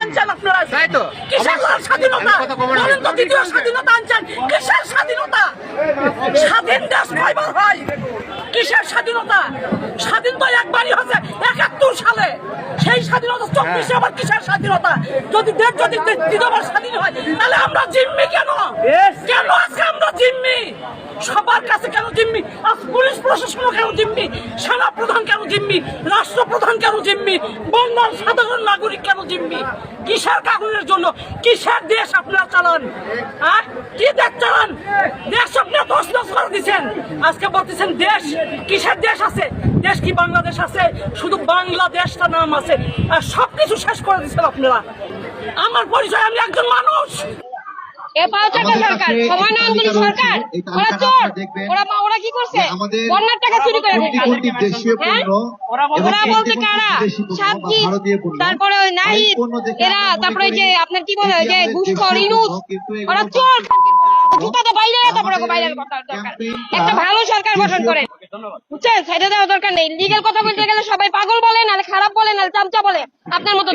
আনছেন আপনারা? কিসের স্বাধীনতা বলেন তো? দ্বিতীয় স্বাধীনতা আনছেন, কিসের স্বাধীনতা? স্বাধীন দেশ কয়বার হয়? কিসের স্বাধীনতা? স্বাধীন তো একবারই হচ্ছে ৭১ সালে। সেই স্বাধীনতা ২৪ আবার কিসের স্বাধীনতা? যদি দেশ যদি দ্বিতীয়বার স্বাধীন হয় তাহলে আমরা জিম্মি কেন? কেন আজকে আমরা জিম্মি? সবার কাছে কেন জিম্মি? আজ পুলিশ প্রশাসন কেন জিম্মি? সেনা প্রধান কেন জিম্মি? রাষ্ট্রপ্রধান কেন জিম্মি? বাংলার সাধারণ নাগরিক কেন জিম্মি? কিসের কারণের জন্য? কিসের দেশ আপনারা চালান? কি দেশ চালান? দেশ আপনারা তছনছ করে দিচ্ছেন। আজকে বলতেছেন দেশ, কিসের দেশ আছে? দেশ কি বাংলাদেশ আছে? শুধু বাংলাদেশটা নাম আছে, আর সবকিছু শেষ করে দিচ্ছেন আপনারা। আমার পরিচয়, আমি একজন মানুষ। ওরা কি করছে? বন্যার টাকা চুরি করে তারপরে ওই নাহিদ এরা, তারপরে যে আপনার কি বলে যে ঘুষখোর ইনুস, ওরা চোর জুতাতে বাইরে, তারপরে বাইরের কথা দরকার। একটা ভালো সরকার গঠন করেন, বুঝছেন? সাইডে দেওয়া দরকার নেই। লিগেল কথা বলতে গেলে সবাই পাগল বলে, নাহলে খারাপ বলে, নাহলে চামচা বলে। আপনার মতো